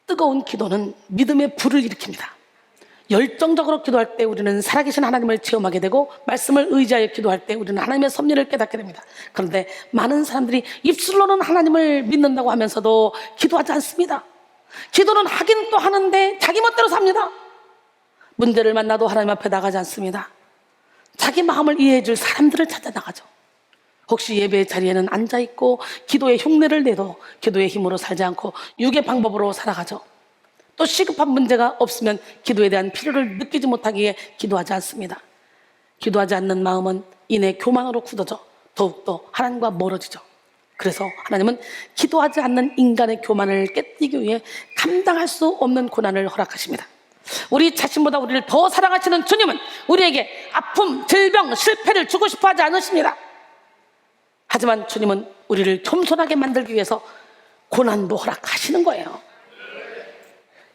뜨거운 기도는 믿음의 불을 일으킵니다. 열정적으로 기도할 때 우리는 살아계신 하나님을 체험하게 되고 말씀을 의지하여 기도할 때 우리는 하나님의 섭리를 깨닫게 됩니다. 그런데 많은 사람들이 입술로는 하나님을 믿는다고 하면서도 기도하지 않습니다. 기도는 하긴 또 하는데 자기 멋대로 삽니다. 문제를 만나도 하나님 앞에 나가지 않습니다. 자기 마음을 이해해 줄 사람들을 찾아 나가죠. 혹시 예배의 자리에는 앉아있고 기도의 흉내를 내도 기도의 힘으로 살지 않고 육의 방법으로 살아가죠. 또 시급한 문제가 없으면 기도에 대한 필요를 느끼지 못하기에 기도하지 않습니다. 기도하지 않는 마음은 이내 교만으로 굳어져 더욱더 하나님과 멀어지죠. 그래서 하나님은 기도하지 않는 인간의 교만을 깨뜨리기 위해 감당할 수 없는 고난을 허락하십니다. 우리 자신보다 우리를 더 사랑하시는 주님은 우리에게 아픔, 질병, 실패를 주고 싶어 하지 않으십니다. 하지만 주님은 우리를 겸손하게 만들기 위해서 고난도 허락하시는 거예요.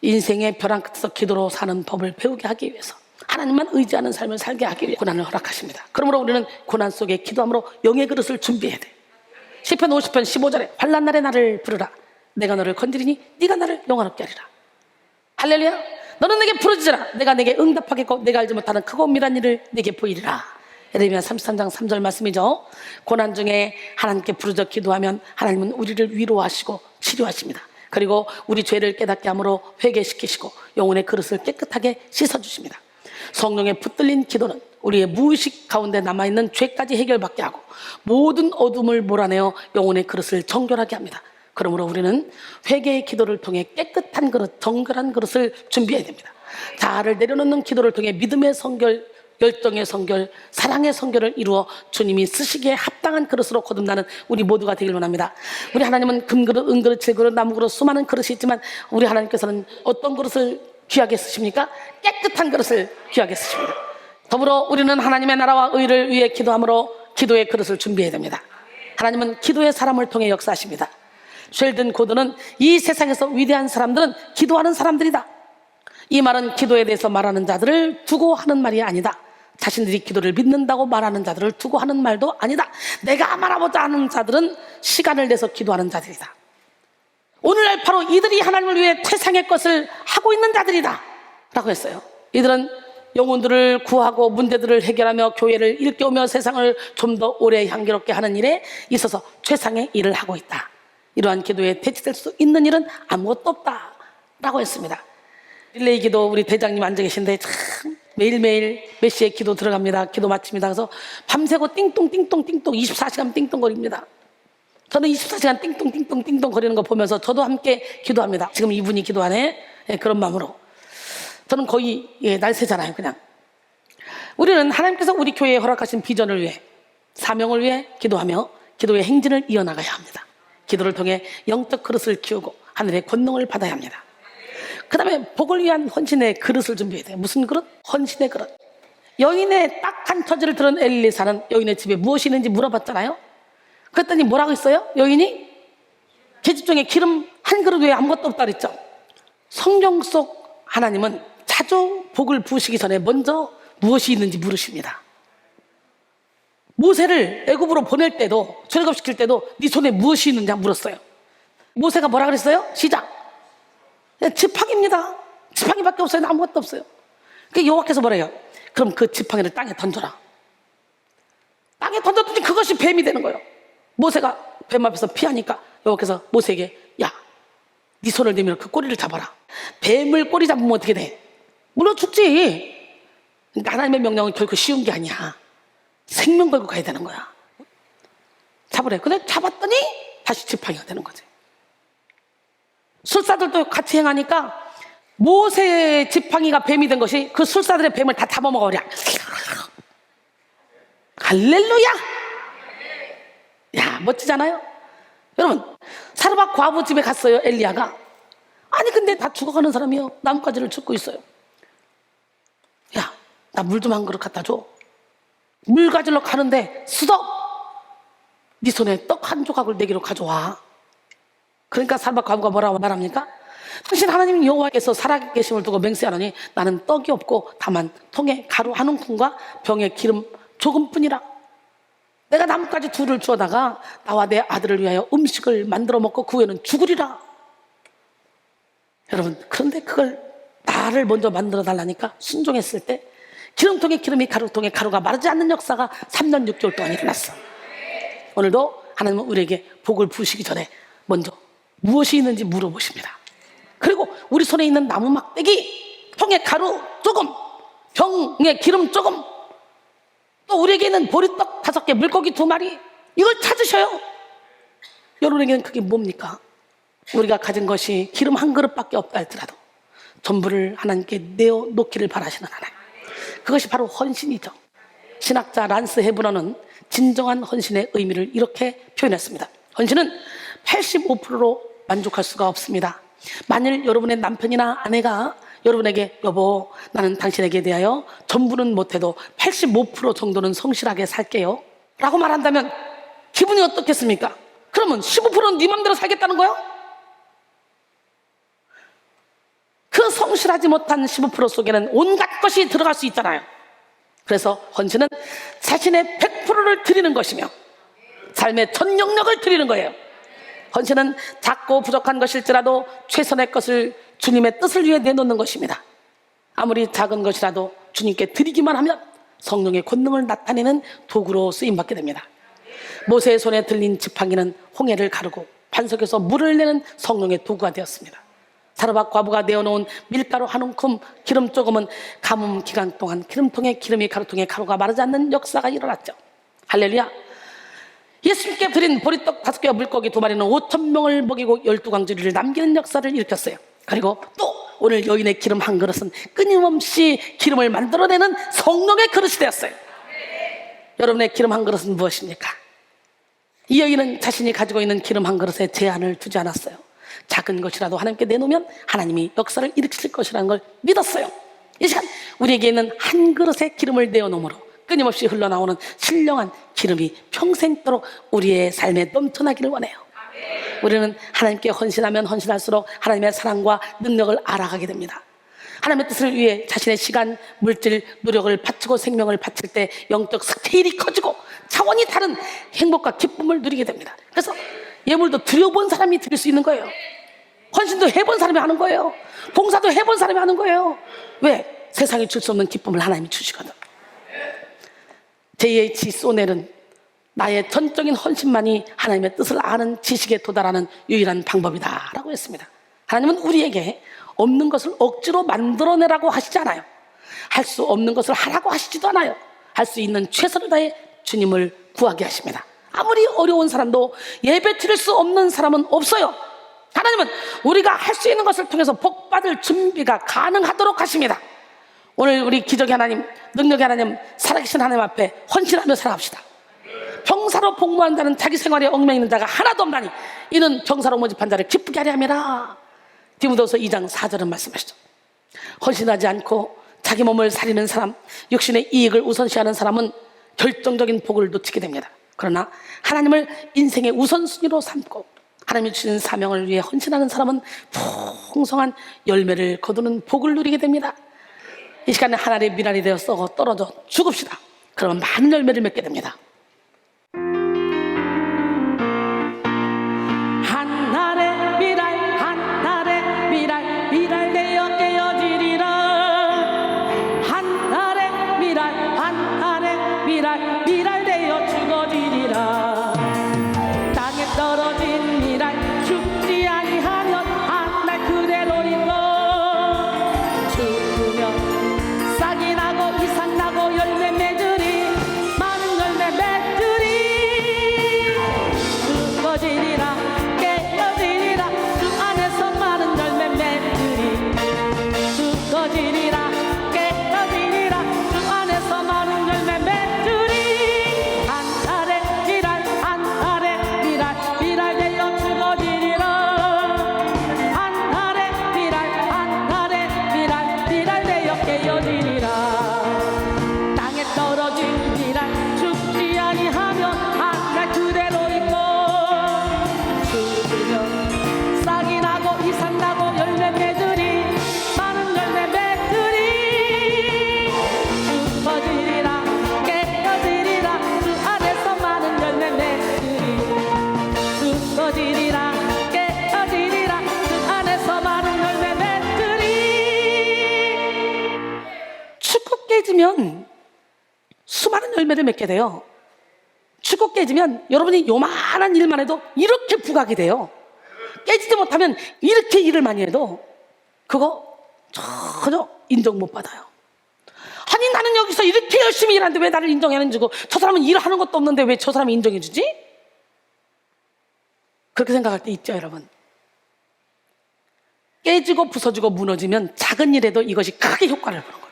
인생의 벼랑 끝에서 기도로 사는 법을 배우게 하기 위해서, 하나님만 의지하는 삶을 살게 하기 위해 고난을 허락하십니다. 그러므로 우리는 고난 속에 기도함으로 영의 그릇을 준비해야 돼. 시편 50편 15절에 환난 날에 나를 부르라. 내가 너를 건드리니 네가 나를 영화롭게 하리라. 할렐루야. 너는 내게 부르짖으라. 내가 내게 응답하겠고 내가 알지 못하는 크고 은밀한 일을 내게 보이리라. 예레미야 33장 3절 말씀이죠. 고난 중에 하나님께 부르짖어 기도하면 하나님은 우리를 위로하시고 치료하십니다. 그리고 우리 죄를 깨닫게 함으로 회개시키시고 영혼의 그릇을 깨끗하게 씻어주십니다. 성령의 붙들린 기도는 우리의 무의식 가운데 남아있는 죄까지 해결받게 하고 모든 어둠을 몰아내어 영혼의 그릇을 정결하게 합니다. 그러므로 우리는 회개의 기도를 통해 깨끗한 그릇, 정결한 그릇을 준비해야 됩니다. 자아를 내려놓는 기도를 통해 믿음의 성결, 열정의 성결, 사랑의 성결을 이루어 주님이 쓰시기에 합당한 그릇으로 거듭나는 우리 모두가 되길 원합니다. 우리 하나님은 금그릇, 은그릇, 질그릇, 나무그릇 수많은 그릇이 있지만 우리 하나님께서는 어떤 그릇을 귀하게 쓰십니까? 깨끗한 그릇을 귀하게 쓰십니다. 더불어 우리는 하나님의 나라와 의를 위해 기도함으로 기도의 그릇을 준비해야 됩니다. 하나님은 기도의 사람을 통해 역사하십니다. 쉘든 고든은 이 세상에서 위대한 사람들은 기도하는 사람들이다. 이 말은 기도에 대해서 말하는 자들을 두고 하는 말이 아니다. 자신들이 기도를 믿는다고 말하는 자들을 두고 하는 말도 아니다. 내가 말하고자 하는 자들은 시간을 내서 기도하는 자들이다. 오늘날 바로 이들이 하나님을 위해 최상의 것을 하고 있는 자들이다 라고 했어요. 이들은 영혼들을 구하고 문제들을 해결하며 교회를 일깨우며 세상을 좀 더 오래 향기롭게 하는 일에 있어서 최상의 일을 하고 있다. 이러한 기도에 대치될 수 있는 일은 아무것도 없다 라고 했습니다. 릴레이 기도 우리 대장님 앉아 계신데 참 매일매일 몇 시에 기도 들어갑니다. 기도 마칩니다. 그래서 밤새고 띵동 24시간 띵동거립니다. 저는 24시간 띵동 거리는 거 보면서 저도 함께 기도합니다. 지금 이분이 기도하네. 예, 그런 마음으로 저는 거의 날 새잖아요. 그냥 우리는 하나님께서 우리 교회에 허락하신 비전을 위해, 사명을 위해 기도하며 기도의 행진을 이어나가야 합니다. 기도를 통해 영적 그릇을 키우고 하늘의 권능을 받아야 합니다. 그 다음에 복을 위한 헌신의 그릇을 준비해야 돼요. 무슨 그릇? 헌신의 그릇. 여인의 딱한 처지를 들은 엘리사는 여인의 집에 무엇이 있는지 물어봤잖아요. 그랬더니 뭐라고 했어요? 여인이 계집종에 기름 한 그릇 외에 아무것도 없다 그랬죠. 성경 속 하나님은 자주 복을 부으시기 전에 먼저 무엇이 있는지 물으십니다. 모세를 애굽으로 보낼 때도, 출애굽시킬 때도 네 손에 무엇이 있는지 물었어요. 모세가 뭐라 그랬어요? 시작. 지팡이입니다. 지팡이밖에 없어요. 아무것도 없어요. 그 여호와께서 뭐래요? 그럼 그 지팡이를 땅에 던져라. 땅에 던졌더니 그것이 뱀이 되는 거예요. 모세가 뱀 앞에서 피하니까 여호와께서 모세에게 야, 네 손을 내밀어 그 꼬리를 잡아라. 뱀을 꼬리 잡으면 어떻게 돼? 물론 죽지. 그러니까 하나님의 명령은 결코 쉬운 게 아니야. 생명 걸고 가야 되는 거야. 잡으래. 근데 잡았더니 다시 지팡이가 되는 거지. 술사들도 같이 행하니까 모세의 지팡이가 뱀이 된 것이 그 술사들의 뱀을 다 잡아먹어버려. 할렐루야! 야, 멋지잖아요? 여러분, 사르밧 과부 집에 갔어요, 엘리야가. 아니, 근데 다 죽어가는 사람이요. 나뭇가지를 줍고 있어요. 야, 나 물 좀 한 그릇 갖다 줘. 물 가지러 가는데 수덕! 네 손에 떡 한 조각을 내기로 가져와. 그러니까 사르밧 과부가 뭐라고 말합니까? 당신 하나님 여호와께서 살아계심을 두고 맹세하노니 나는 떡이 없고 다만 통에 가루 한 움큼과 병에 기름 조금뿐이라. 내가 나뭇가지 둘을 주어다가 나와 내 아들을 위하여 음식을 만들어 먹고 그 후에는 죽으리라. 여러분, 그런데 그걸 나를 먼저 만들어 달라니까 순종했을 때 기름통에 기름이 가루통에 가루가 마르지 않는 역사가 3년 6개월 동안 일어났어. 오늘도 하나님은 우리에게 복을 부으시기 전에 먼저 무엇이 있는지 물어보십니다. 그리고 우리 손에 있는 나무 막대기, 통에 가루 조금, 병에 기름 조금, 또 우리에게 있는 보리떡 5개, 물고기 2마리, 이걸 찾으셔요. 여러분에게는 그게 뭡니까? 우리가 가진 것이 기름 한 그릇밖에 없다 할지라도 전부를 하나님께 내어놓기를 바라시는 하나님, 그것이 바로 헌신이죠. 신학자 란스 헤브너는 진정한 헌신의 의미를 이렇게 표현했습니다. 헌신은 85%로 만족할 수가 없습니다. 만일 여러분의 남편이나 아내가 여러분에게 여보, 나는 당신에게 대하여 전부는 못해도 85% 정도는 성실하게 살게요 라고 말한다면 기분이 어떻겠습니까? 그러면 15%는 네 맘대로 살겠다는 거예요? 그 성실하지 못한 15% 속에는 온갖 것이 들어갈 수 있잖아요. 그래서 헌신은 자신의 100%를 드리는 것이며 삶의 전 영역을 드리는 거예요. 헌신은 작고 부족한 것일지라도 최선의 것을 주님의 뜻을 위해 내놓는 것입니다. 아무리 작은 것이라도 주님께 드리기만 하면 성령의 권능을 나타내는 도구로 쓰임받게 됩니다. 모세의 손에 들린 지팡이는 홍해를 가르고 반석에서 물을 내는 성령의 도구가 되었습니다. 사르밧 과부가 내어놓은 밀가루 한 움큼, 기름 조금은 가뭄 기간 동안 기름통에 기름이 가루통에 가루가 마르지 않는 역사가 일어났죠. 할렐루야. 예수님께 드린 보리떡 5개와 물고기 2마리는 5,000명을 먹이고 12광주리를 남기는 역사를 일으켰어요. 그리고 또 오늘 여인의 기름 한 그릇은 끊임없이 기름을 만들어내는 성령의 그릇이 되었어요. 여러분의 기름 한 그릇은 무엇입니까? 이 여인은 자신이 가지고 있는 기름 한 그릇에 제한을 두지 않았어요. 작은 것이라도 하나님께 내놓으면 하나님이 역사를 일으키실 것이라는 걸 믿었어요. 이 시간 우리에게 있는 한 그릇의 기름을 내어놓음으로 끊임없이 흘러나오는 신령한 기름이 평생도록 우리의 삶에 넘쳐나기를 원해요. 우리는 하나님께 헌신하면 헌신할수록 하나님의 사랑과 능력을 알아가게 됩니다. 하나님의 뜻을 위해 자신의 시간, 물질, 노력을 바치고 생명을 바칠 때 영적 스케일이 커지고 차원이 다른 행복과 기쁨을 누리게 됩니다. 그래서 예물도 드려본 사람이 드릴 수 있는 거예요. 헌신도 해본 사람이 하는 거예요. 봉사도 해본 사람이 하는 거예요. 왜? 세상이 줄 수 없는 기쁨을 하나님이 주시거든. J.H. 소넬은 나의 전적인 헌신만이 하나님의 뜻을 아는 지식에 도달하는 유일한 방법이다 라고 했습니다. 하나님은 우리에게 없는 것을 억지로 만들어내라고 하시지 않아요. 할 수 없는 것을 하라고 하시지도 않아요. 할 수 있는 최선을 다해 주님을 구하게 하십니다. 아무리 어려운 사람도 예배 드릴 수 없는 사람은 없어요. 하나님은 우리가 할 수 있는 것을 통해서 복받을 준비가 가능하도록 하십니다. 오늘 우리 기적의 하나님, 능력의 하나님, 살아계신 하나님 앞에 헌신하며 살아갑시다. 병사로 복무한다는 자기 생활에 얽매이는 자가 하나도 없나니 이는 병사로 모집한 자를 기쁘게 하려 함이라. 디모데후서 2장 4절은 말씀하시죠. 헌신하지 않고 자기 몸을 살리는 사람, 육신의 이익을 우선시하는 사람은 결정적인 복을 놓치게 됩니다. 그러나 하나님을 인생의 우선순위로 삼고 하나님이 주신 사명을 위해 헌신하는 사람은 풍성한 열매를 거두는 복을 누리게 됩니다. 이 시간에 하나님의 미랄이 되어 썩어 떨어져 죽읍시다. 그러면 많은 열매를 맺게 됩니다. 한날의 미랄, 한날의 미랄, 미랄 되어 깨어지리라. 한날의 미랄, 한날의 미랄, 미랄 되어 죽어지리라. 땅에 떨어진 미랄 죽지 아니하면 한날 그대로 있고, 죽으면 싹이 나고 이삭 나고 열매 맺으리. 많은 열매 맺으리. 죽어지리라 깨어지리라. 주 안에서 많은 열매 맺으리. 죽어지리라 깨어지리라. 주 안에서 많은 열매 맺으리. 한날의 미랄, 한날의 미랄, 미랄 되어 죽어지리라. 한날의 미랄, 한날의 미랄, 미랄 되어 깨어지리라. 땅에 떨어진 미랄 죽지 아니하면 한날 그대로 있고, 죽으면 싹이 나고 이삭 나고 열매 맺으리. 많은 열매 맺으리. 죽어지리라 깨어지리라. 주 안에서 많은 열매 맺으리. 죽어지리라 깨어지리라. 주 안에서 많은 열매 맺으리. 축구 깨지면 수많은 열매를 맺게 돼요. 축구 깨지면 여러분이 요만한 일만 해도 이렇게 부각이 돼요. 깨지지 못하면 이렇게 일을 많이 해도 그거 전혀 인정 못 받아요. 아니 나는 여기서 이렇게 열심히 일하는데 왜 나를 인정해 안 주고, 저 사람은 일하는 것도 없는데 왜 저 사람이 인정해 주지? 그렇게 생각할 때 있죠, 여러분. 깨지고 부서지고 무너지면 작은 일에도 이것이 크게 효과를 보는 거예요.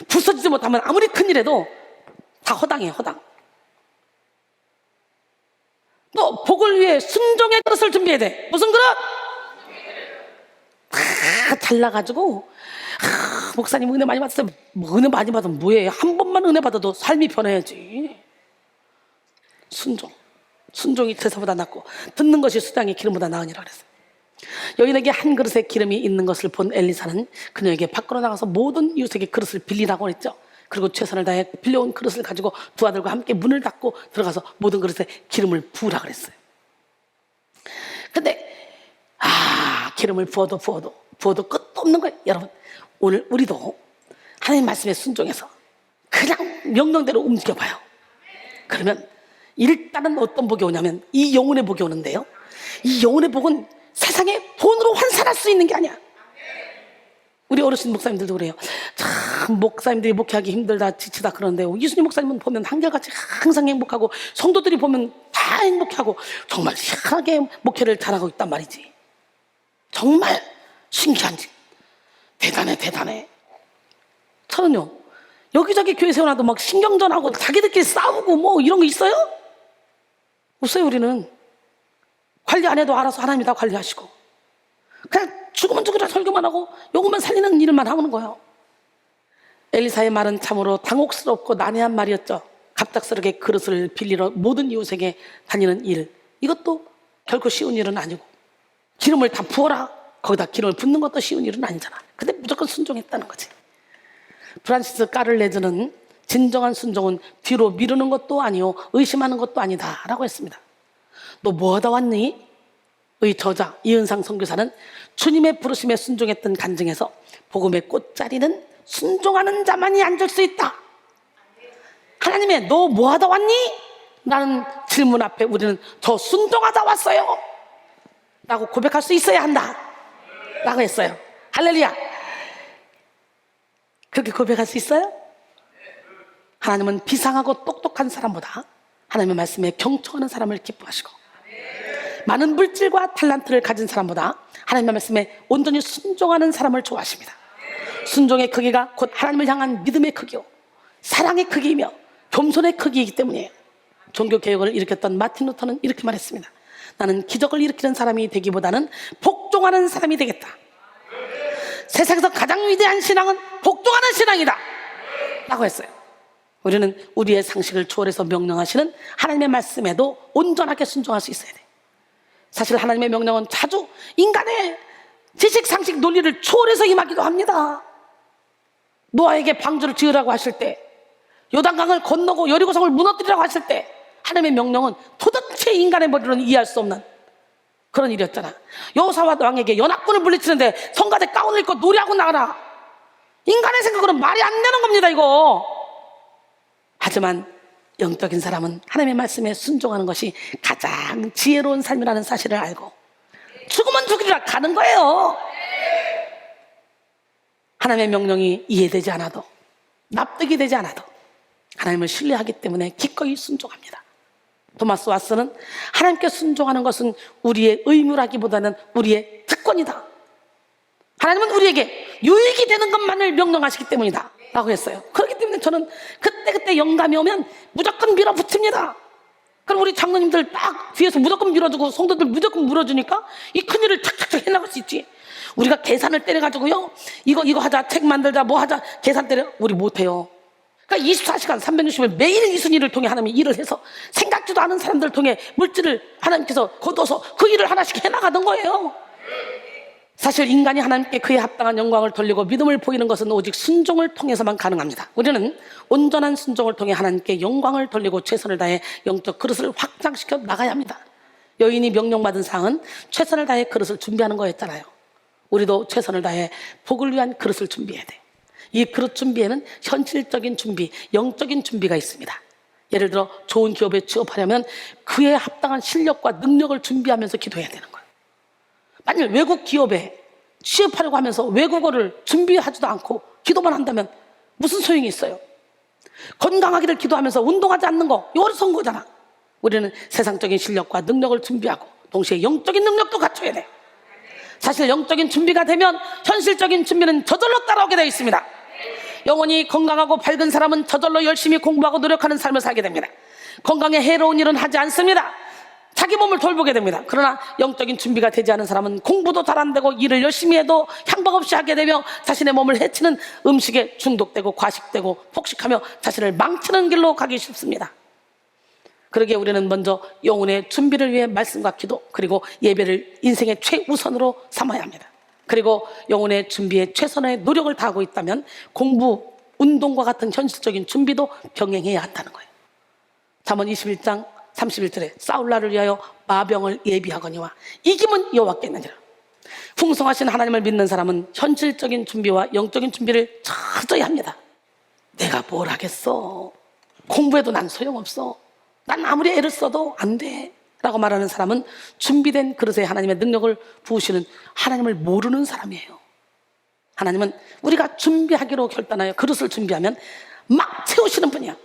부서지지 못하면 아무리 큰 일해도 다 허당이에요, 허당. 또 복을 위해 순종의 그릇을 준비해야 돼. 무슨 그릇? 다 잘나가지고 목사님 은혜 많이 받았어요. 뭐 은혜 많이 받으면 뭐해? 한 번만 은혜 받아도 삶이 변해야지. 순종이 제사보다 낫고 듣는 것이 수당의 기름보다 나으니라 그랬어요. 여인에게 한 그릇에 기름이 있는 것을 본 엘리사는 그녀에게 밖으로 나가서 모든 이웃에게 그릇을 빌리라고 했죠. 그리고 최선을 다해 빌려온 그릇을 가지고 두 아들과 함께 문을 닫고 들어가서 모든 그릇에 기름을 부으라 그랬어요. 근데 기름을 부어도 끝도 없는 거예요. 여러분, 오늘 우리도 하나님 말씀에 순종해서 그냥 명령대로 움직여봐요. 그러면 일단은 어떤 복이 오냐면 이 영혼의 복이 오는데요, 이 영혼의 복은 세상에 돈으로 환산할 수 있는 게 아니야. 우리 어르신 목사님들도 그래요. 참 목사님들이 목회하기 힘들다 지치다 그러는데 이순희 목사님은 보면 한결같이 항상 행복하고 성도들이 보면 다 행복하고 정말 희한하게 목회를 잘하고 있단 말이지. 정말 신기한지. 대단해. 저는요, 여기저기 교회 세워놔도 막 신경전하고 자기들끼리 싸우고 뭐 이런 거 있어요? 없어요. 우리는 관리 안 해도 알아서 하나님이 다 관리하시고 그냥 죽으면 죽으라 설교만 하고 요것만 살리는 일만 하는 거예요. 엘리사의 말은 참으로 당혹스럽고 난해한 말이었죠. 갑작스럽게 그릇을 빌리러 모든 이웃에게 다니는 일, 이것도 결코 쉬운 일은 아니고, 기름을 다 부어라, 거기다 기름을 붓는 것도 쉬운 일은 아니잖아. 근데 무조건 순종했다는 거지. 프란시스 까를레즈는 진정한 순종은 뒤로 미루는 것도 아니요 의심하는 것도 아니다 라고 했습니다. 너 뭐하다 왔니? 의 저자 이은상 선교사는 주님의 부르심에 순종했던 간증에서 복음의 꽃자리는 순종하는 자만이 앉을 수 있다. 하나님의 너 뭐하다 왔니? 라는 질문 앞에 우리는 저 순종하다 왔어요 라고 고백할 수 있어야 한다 라고 했어요. 할렐루야. 그렇게 고백할 수 있어요? 하나님은 비상하고 똑똑한 사람보다 하나님의 말씀에 경청하는 사람을 기뻐하시고, 많은 물질과 탤런트를 가진 사람보다 하나님의 말씀에 온전히 순종하는 사람을 좋아하십니다. 순종의 크기가 곧 하나님을 향한 믿음의 크기요 사랑의 크기이며 겸손의 크기이기 때문이에요. 종교개혁을 일으켰던 마틴 루터는 이렇게 말했습니다. 나는 기적을 일으키는 사람이 되기보다는 복종하는 사람이 되겠다. 세상에서 가장 위대한 신앙은 복종하는 신앙이다 라고 했어요. 우리는 우리의 상식을 초월해서 명령하시는 하나님의 말씀에도 온전하게 순종할 수 있어야 돼. 사실 하나님의 명령은 자주 인간의 지식, 상식, 논리를 초월해서 임하기도 합니다. 노아에게 방주를 지으라고 하실 때, 요단강을 건너고 여리고성을 무너뜨리라고 하실 때 하나님의 명령은 도대체 인간의 머리로는 이해할 수 없는 그런 일이었잖아. 여호사밧 왕에게 연합군을 물리치는데 성가대 가운을 입고 노래하고 나가라. 인간의 생각으로는 말이 안 되는 겁니다, 이거. 하지만 영적인 사람은 하나님의 말씀에 순종하는 것이 가장 지혜로운 삶이라는 사실을 알고 죽으면 죽으리라 가는 거예요. 하나님의 명령이 이해되지 않아도, 납득이 되지 않아도 하나님을 신뢰하기 때문에 기꺼이 순종합니다. 토마스 왓슨은 하나님께 순종하는 것은 우리의 의무라기보다는 우리의 특권이다. 하나님은 우리에게 유익이 되는 것만을 명령하시기 때문이다 라고 했어요. 그렇기 때문에 저는 그때 영감이 오면 무조건 밀어붙입니다. 그럼 우리 장로님들 딱 뒤에서 무조건 밀어주고 성도들 무조건 물어주니까 이 큰일을 착착착 해나갈 수 있지. 우리가 계산을 때려가지고요, 이거 하자, 책 만들자, 뭐 하자, 계산 때려, 우리 못해요. 그러니까 24시간 360일 매일 이 순위를 통해 하나님이 일을 해서 생각지도 않은 사람들을 통해 물질을 하나님께서 거둬서 그 일을 하나씩 해나가던 거예요. 사실 인간이 하나님께 그에 합당한 영광을 돌리고 믿음을 보이는 것은 오직 순종을 통해서만 가능합니다. 우리는 온전한 순종을 통해 하나님께 영광을 돌리고 최선을 다해 영적 그릇을 확장시켜 나가야 합니다. 여인이 명령받은 사항은 최선을 다해 그릇을 준비하는 거였잖아요. 우리도 최선을 다해 복을 위한 그릇을 준비해야 돼. 이 그릇 준비에는 현실적인 준비, 영적인 준비가 있습니다. 예를 들어 좋은 기업에 취업하려면 그에 합당한 실력과 능력을 준비하면서 기도해야 되는 거예요. 만일 외국 기업에 취업하려고 하면서 외국어를 준비하지도 않고 기도만 한다면 무슨 소용이 있어요? 건강하기를 기도하면서 운동하지 않는 거, 이거 어리석은 거잖아. 우리는 세상적인 실력과 능력을 준비하고 동시에 영적인 능력도 갖춰야 돼. 사실 영적인 준비가 되면 현실적인 준비는 저절로 따라오게 되어 있습니다. 영혼이 건강하고 밝은 사람은 저절로 열심히 공부하고 노력하는 삶을 살게 됩니다. 건강에 해로운 일은 하지 않습니다. 자기 몸을 돌보게 됩니다. 그러나 영적인 준비가 되지 않은 사람은 공부도 잘 안 되고 일을 열심히 해도 향방 없이 하게 되며 자신의 몸을 해치는 음식에 중독되고 과식되고 폭식하며 자신을 망치는 길로 가기 쉽습니다. 그러기에 우리는 먼저 영혼의 준비를 위해 말씀과 기도, 그리고 예배를 인생의 최우선으로 삼아야 합니다. 그리고 영혼의 준비에 최선의 노력을 다하고 있다면 공부, 운동과 같은 현실적인 준비도 병행해야 한다는 거예요. 잠언 21장 31절에 싸울날을 위하여 마병을 예비하거니와 이김은 여호와께느니라. 풍성하신 하나님을 믿는 사람은 현실적인 준비와 영적인 준비를 철저히 합니다. 내가 뭘 하겠어, 공부해도 난 소용없어, 난 아무리 애를 써도 안 돼 라고 말하는 사람은 준비된 그릇에 하나님의 능력을 부으시는 하나님을 모르는 사람이에요. 하나님은 우리가 준비하기로 결단하여 그릇을 준비하면 막 채우시는 분이야.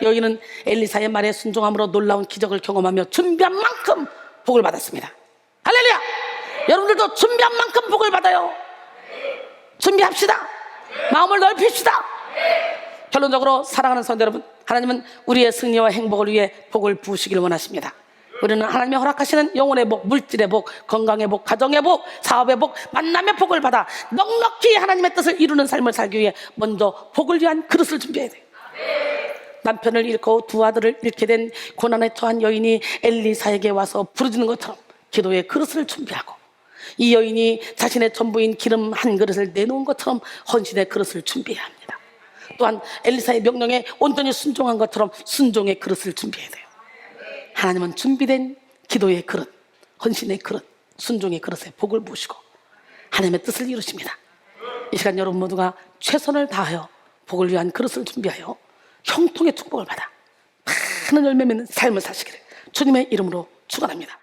여인은 엘리사의 말에 순종함으로 놀라운 기적을 경험하며 준비한 만큼 복을 받았습니다. 할렐루야! 여러분들도 준비한 만큼 복을 받아요. 준비합시다. 마음을 넓힙시다. 결론적으로 사랑하는 성도 여러분, 하나님은 우리의 승리와 행복을 위해 복을 부으시길 원하십니다. 우리는 하나님이 허락하시는 영혼의 복, 물질의 복, 건강의 복, 가정의 복, 사업의 복, 만남의 복을 받아 넉넉히 하나님의 뜻을 이루는 삶을 살기 위해 먼저 복을 위한 그릇을 준비해야 돼요. 남편을 잃고 두 아들을 잃게 된 고난에 처한 여인이 엘리사에게 와서 부르짖는 것처럼 기도의 그릇을 준비하고, 이 여인이 자신의 전부인 기름 한 그릇을 내놓은 것처럼 헌신의 그릇을 준비해야 합니다. 또한 엘리사의 명령에 온전히 순종한 것처럼 순종의 그릇을 준비해야 돼요. 하나님은 준비된 기도의 그릇, 헌신의 그릇, 순종의 그릇에 복을 부으시고 하나님의 뜻을 이루십니다. 이 시간 여러분 모두가 최선을 다하여 복을 위한 그릇을 준비하여 형통의 축복을 받아 많은 열매 맺는 삶을 사시기를 주님의 이름으로 축원합니다.